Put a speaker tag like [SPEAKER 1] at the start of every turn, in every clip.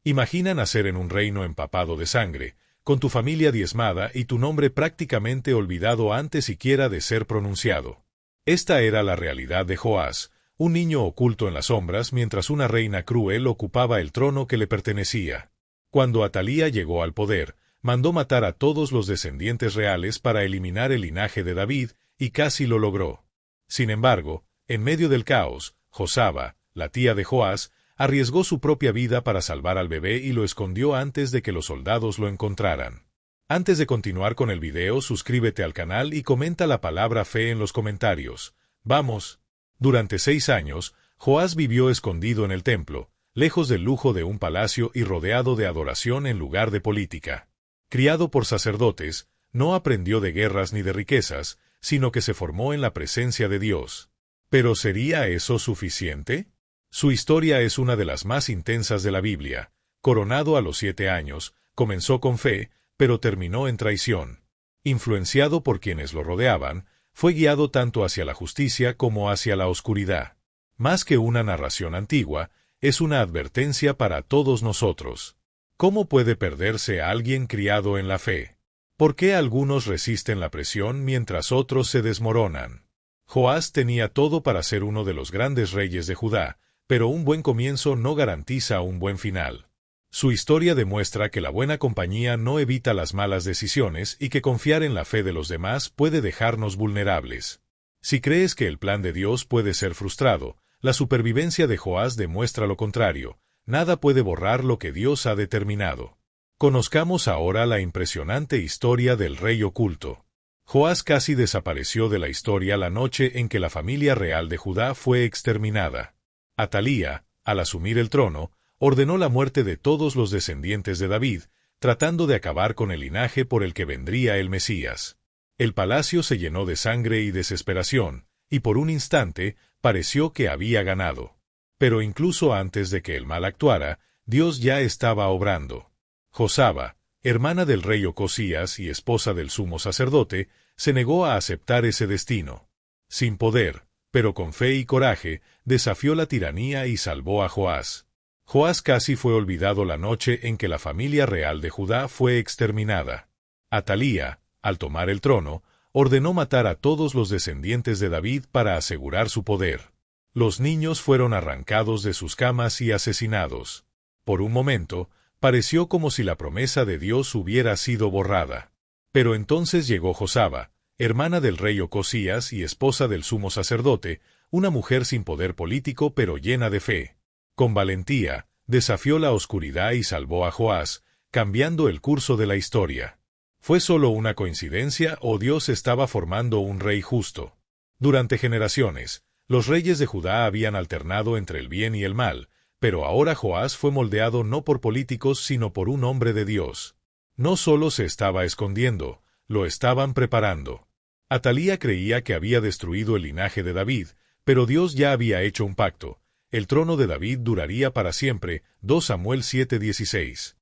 [SPEAKER 1] Imagina nacer en un reino empapado de sangre, con tu familia diezmada y tu nombre prácticamente olvidado antes siquiera de ser pronunciado. Esta era la realidad de Joás, un niño oculto en las sombras mientras una reina cruel ocupaba el trono que le pertenecía. Cuando Atalía llegó al poder, mandó matar a todos los descendientes reales para eliminar el linaje de David, y casi lo logró. Sin embargo, en medio del caos, Josaba, la tía de Joás, arriesgó su propia vida para salvar al bebé y lo escondió antes de que los soldados lo encontraran. Antes de continuar con el video, suscríbete al canal y comenta la palabra fe en los comentarios. ¡Vamos! Durante 6 años, Joás vivió escondido en el templo, lejos del lujo de un palacio y rodeado de adoración en lugar de política. Criado por sacerdotes, no aprendió de guerras ni de riquezas, sino que se formó en la presencia de Dios. ¿Pero sería eso suficiente? Su historia es una de las más intensas de la Biblia. Coronado a los 7 años, comenzó con fe, pero terminó en traición. Influenciado por quienes lo rodeaban, fue guiado tanto hacia la justicia como hacia la oscuridad. Más que una narración antigua, es una advertencia para todos nosotros. ¿Cómo puede perderse a alguien criado en la fe? ¿Por qué algunos resisten la presión mientras otros se desmoronan? Joás tenía todo para ser uno de los grandes reyes de Judá, pero un buen comienzo no garantiza un buen final. Su historia demuestra que la buena compañía no evita las malas decisiones y que confiar en la fe de los demás puede dejarnos vulnerables. Si crees que el plan de Dios puede ser frustrado, la supervivencia de Joás demuestra lo contrario. Nada puede borrar lo que Dios ha determinado. Conozcamos ahora la impresionante historia del rey oculto. Joás casi desapareció de la historia la noche en que la familia real de Judá fue exterminada. Atalía, al asumir el trono, ordenó la muerte de todos los descendientes de David, tratando de acabar con el linaje por el que vendría el Mesías. El palacio se llenó de sangre y desesperación, y por un instante pareció que había ganado. Pero incluso antes de que el mal actuara, Dios ya estaba obrando. Josaba, hermana del rey Ocosías y esposa del sumo sacerdote, se negó a aceptar ese destino. Sin poder, pero con fe y coraje, desafió la tiranía y salvó a Joás. Joás casi fue olvidado la noche en que la familia real de Judá fue exterminada. Atalía, al tomar el trono, ordenó matar a todos los descendientes de David para asegurar su poder. Los niños fueron arrancados de sus camas y asesinados. Por un momento, pareció como si la promesa de Dios hubiera sido borrada. Pero entonces llegó Josaba, hermana del rey Ocosías y esposa del sumo sacerdote, una mujer sin poder político pero llena de fe. Con valentía, desafió la oscuridad y salvó a Joás, cambiando el curso de la historia. ¿Fue solo una coincidencia o Dios estaba formando un rey justo? Durante generaciones, los reyes de Judá habían alternado entre el bien y el mal, pero ahora Joás fue moldeado no por políticos sino por un hombre de Dios. No solo se estaba escondiendo, lo estaban preparando. Atalía creía que había destruido el linaje de David, pero Dios ya había hecho un pacto. El trono de David duraría para siempre, 2 Samuel 7:16.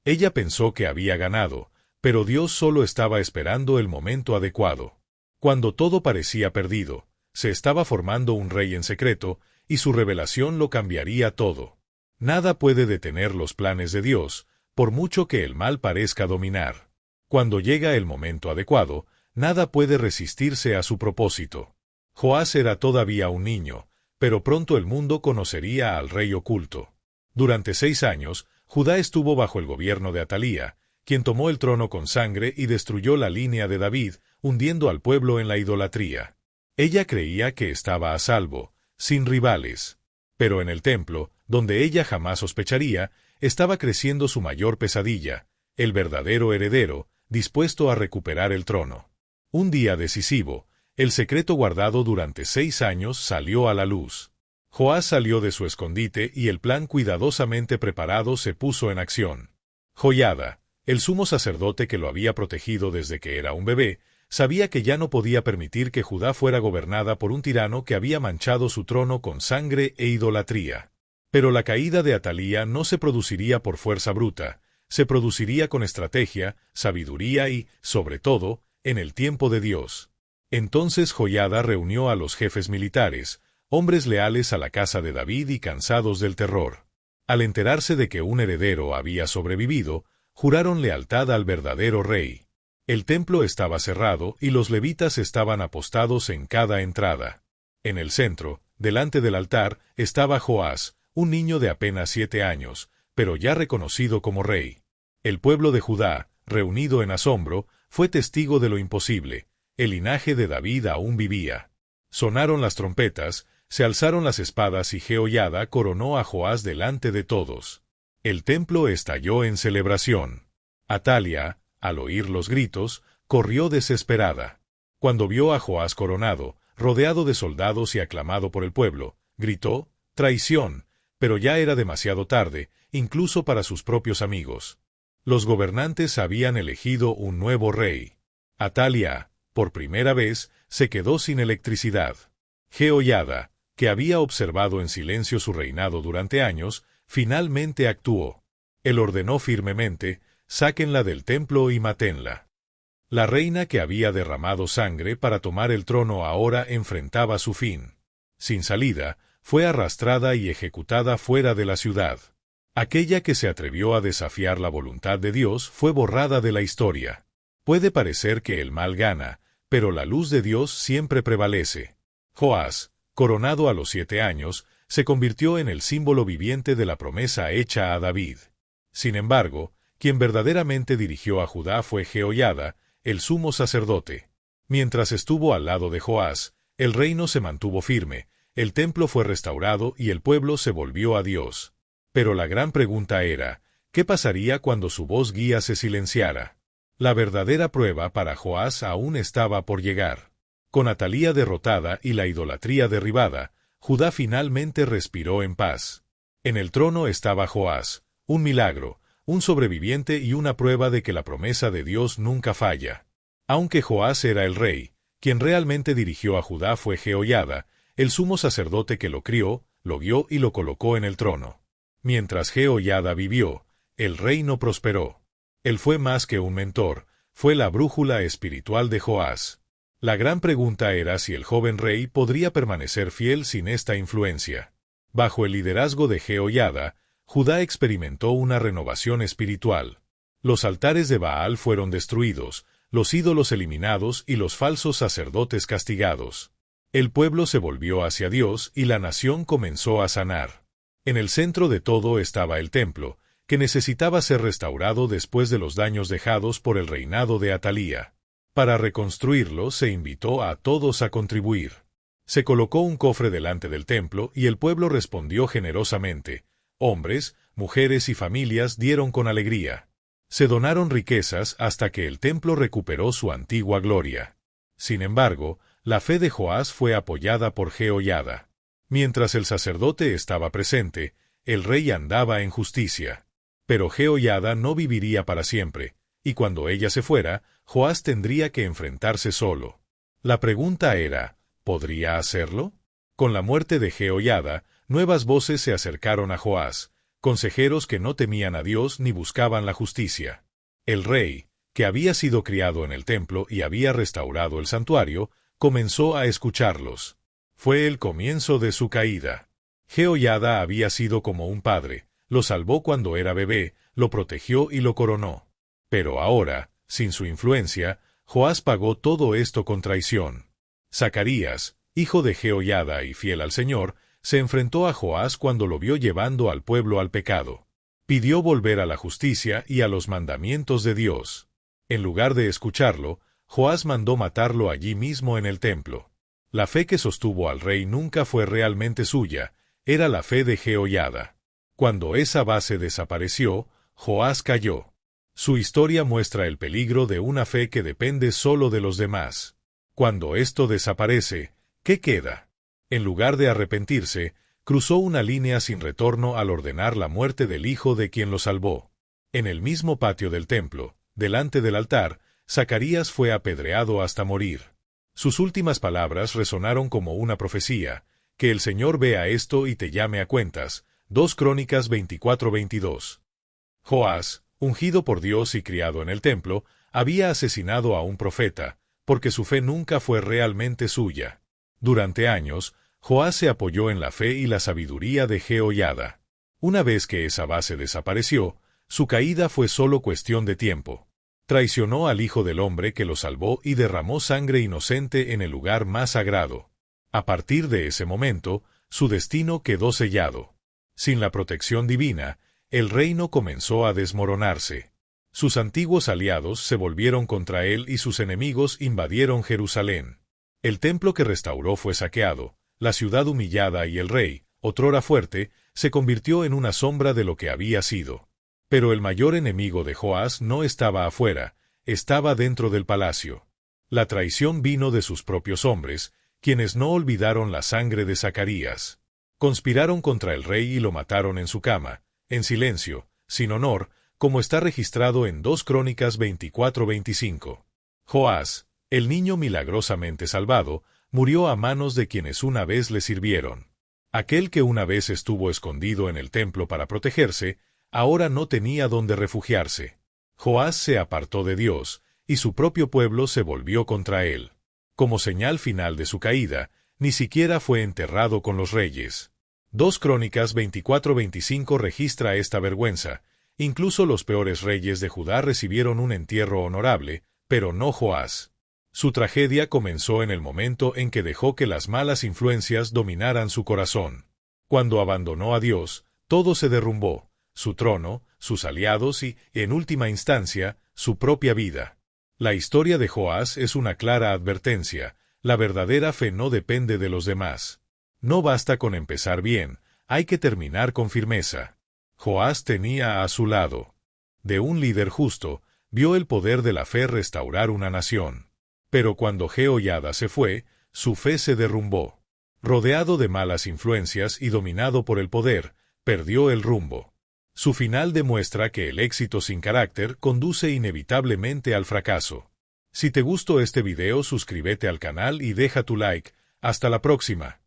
[SPEAKER 1] Ella pensó que había ganado, pero Dios solo estaba esperando el momento adecuado. Cuando todo parecía perdido, se estaba formando un rey en secreto, y su revelación lo cambiaría todo. Nada puede detener los planes de Dios, por mucho que el mal parezca dominar. Cuando llega el momento adecuado, nada puede resistirse a su propósito. Joás era todavía un niño, pero pronto el mundo conocería al rey oculto. Durante 6 años, Judá estuvo bajo el gobierno de Atalía, quien tomó el trono con sangre y destruyó la línea de David, hundiendo al pueblo en la idolatría. Ella creía que estaba a salvo, sin rivales. Pero en el templo, donde ella jamás sospecharía, estaba creciendo su mayor pesadilla, el verdadero heredero, dispuesto a recuperar el trono. Un día decisivo, el secreto guardado durante 6 años salió a la luz. Joás salió de su escondite y el plan cuidadosamente preparado se puso en acción. Joiada, el sumo sacerdote que lo había protegido desde que era un bebé, sabía que ya no podía permitir que Judá fuera gobernada por un tirano que había manchado su trono con sangre e idolatría. Pero la caída de Atalía no se produciría por fuerza bruta, se produciría con estrategia, sabiduría y, sobre todo, en el tiempo de Dios. Entonces Joiada reunió a los jefes militares, hombres leales a la casa de David y cansados del terror. Al enterarse de que un heredero había sobrevivido, juraron lealtad al verdadero rey. El templo estaba cerrado y los levitas estaban apostados en cada entrada. En el centro, delante del altar, estaba Joás, un niño de apenas 7 años, pero ya reconocido como rey. El pueblo de Judá, reunido en asombro, fue testigo de lo imposible. El linaje de David aún vivía. Sonaron las trompetas, se alzaron las espadas y Jehoiada coronó a Joás delante de todos. El templo estalló en celebración. Atalia, al oír los gritos, corrió desesperada. Cuando vio a Joás coronado, rodeado de soldados y aclamado por el pueblo, gritó, «¡Traición!», pero ya era demasiado tarde, incluso para sus propios amigos. Los gobernantes habían elegido un nuevo rey. Atalia, por primera vez, se quedó sin electricidad. Jehoiada, que había observado en silencio su reinado durante años, finalmente actuó. Él ordenó firmemente, «Sáquenla del templo y mátenla». La reina que había derramado sangre para tomar el trono ahora enfrentaba su fin. Sin salida, fue arrastrada y ejecutada fuera de la ciudad. Aquella que se atrevió a desafiar la voluntad de Dios fue borrada de la historia. Puede parecer que el mal gana, pero la luz de Dios siempre prevalece. Joás, coronado a los 7 años, se convirtió en el símbolo viviente de la promesa hecha a David. Sin embargo, quien verdaderamente dirigió a Judá fue Jehoiada, el sumo sacerdote. Mientras estuvo al lado de Joás, el reino se mantuvo firme, el templo fue restaurado y el pueblo se volvió a Dios. Pero la gran pregunta era, ¿qué pasaría cuando su voz guía se silenciara? La verdadera prueba para Joás aún estaba por llegar. Con Atalía derrotada y la idolatría derribada, Judá finalmente respiró en paz. En el trono estaba Joás, un milagro, un sobreviviente y una prueba de que la promesa de Dios nunca falla. Aunque Joás era el rey, quien realmente dirigió a Judá fue Jehoiada, el sumo sacerdote que lo crió, lo guió y lo colocó en el trono. Mientras Jehoiada vivió, el reino prosperó. Él fue más que un mentor, fue la brújula espiritual de Joás. La gran pregunta era si el joven rey podría permanecer fiel sin esta influencia. Bajo el liderazgo de Jehoiada, Judá experimentó una renovación espiritual. Los altares de Baal fueron destruidos, los ídolos eliminados y los falsos sacerdotes castigados. El pueblo se volvió hacia Dios y la nación comenzó a sanar. En el centro de todo estaba el templo, que necesitaba ser restaurado después de los daños dejados por el reinado de Atalía. Para reconstruirlo se invitó a todos a contribuir. Se colocó un cofre delante del templo y el pueblo respondió generosamente. Hombres, mujeres y familias dieron con alegría. Se donaron riquezas hasta que el templo recuperó su antigua gloria. Sin embargo, la fe de Joás fue apoyada por Jehoiada. Mientras el sacerdote estaba presente, el rey andaba en justicia. Pero Jehoiada no viviría para siempre, y cuando ella se fuera, Joás tendría que enfrentarse solo. La pregunta era, ¿podría hacerlo? Con la muerte de Jehoiada, nuevas voces se acercaron a Joás, consejeros que no temían a Dios ni buscaban la justicia. El rey, que había sido criado en el templo y había restaurado el santuario, comenzó a escucharlos. Fue el comienzo de su caída. Jehoiada había sido como un padre, lo salvó cuando era bebé, lo protegió y lo coronó. Pero ahora, sin su influencia, Joás pagó todo esto con traición. Zacarías, hijo de Jehoiada y fiel al Señor, se enfrentó a Joás cuando lo vio llevando al pueblo al pecado. Pidió volver a la justicia y a los mandamientos de Dios. En lugar de escucharlo, Joás mandó matarlo allí mismo en el templo. La fe que sostuvo al rey nunca fue realmente suya, era la fe de Jehoiada. Cuando esa base desapareció, Joás cayó. Su historia muestra el peligro de una fe que depende solo de los demás. Cuando esto desaparece, ¿qué queda? En lugar de arrepentirse, cruzó una línea sin retorno al ordenar la muerte del hijo de quien lo salvó. En el mismo patio del templo, delante del altar, Zacarías fue apedreado hasta morir. Sus últimas palabras resonaron como una profecía, que el Señor vea esto y te llame a cuentas. 2 Crónicas 24:22. Joás, ungido por Dios y criado en el templo, había asesinado a un profeta, porque su fe nunca fue realmente suya. Durante años, Joás se apoyó en la fe y la sabiduría de Jehoiada. Una vez que esa base desapareció, su caída fue solo cuestión de tiempo. Traicionó al Hijo del Hombre que lo salvó y derramó sangre inocente en el lugar más sagrado. A partir de ese momento, su destino quedó sellado. Sin la protección divina, el reino comenzó a desmoronarse. Sus antiguos aliados se volvieron contra él y sus enemigos invadieron Jerusalén. El templo que restauró fue saqueado, la ciudad humillada y el rey, otrora fuerte, se convirtió en una sombra de lo que había sido. Pero el mayor enemigo de Joás no estaba afuera, estaba dentro del palacio. La traición vino de sus propios hombres, quienes no olvidaron la sangre de Zacarías. Conspiraron contra el rey y lo mataron en su cama, en silencio, sin honor, como está registrado en 2 Crónicas 24-25. Joás, el niño milagrosamente salvado, murió a manos de quienes una vez le sirvieron. Aquel que una vez estuvo escondido en el templo para protegerse, ahora no tenía dónde refugiarse. Joás se apartó de Dios, y su propio pueblo se volvió contra él. Como señal final de su caída, ni siquiera fue enterrado con los reyes. 2 Crónicas 24-25 registra esta vergüenza. Incluso los peores reyes de Judá recibieron un entierro honorable, pero no Joás. Su tragedia comenzó en el momento en que dejó que las malas influencias dominaran su corazón. Cuando abandonó a Dios, todo se derrumbó, su trono, sus aliados y, en última instancia, su propia vida. La historia de Joás es una clara advertencia: la verdadera fe no depende de los demás. No basta con empezar bien, hay que terminar con firmeza. Joás tenía a su lado. De un líder justo, vio el poder de la fe restaurar una nación. Pero cuando Jehoiada se fue, su fe se derrumbó. Rodeado de malas influencias y dominado por el poder, perdió el rumbo. Su final demuestra que el éxito sin carácter conduce inevitablemente al fracaso. Si te gustó este video, suscríbete al canal y deja tu like. Hasta la próxima.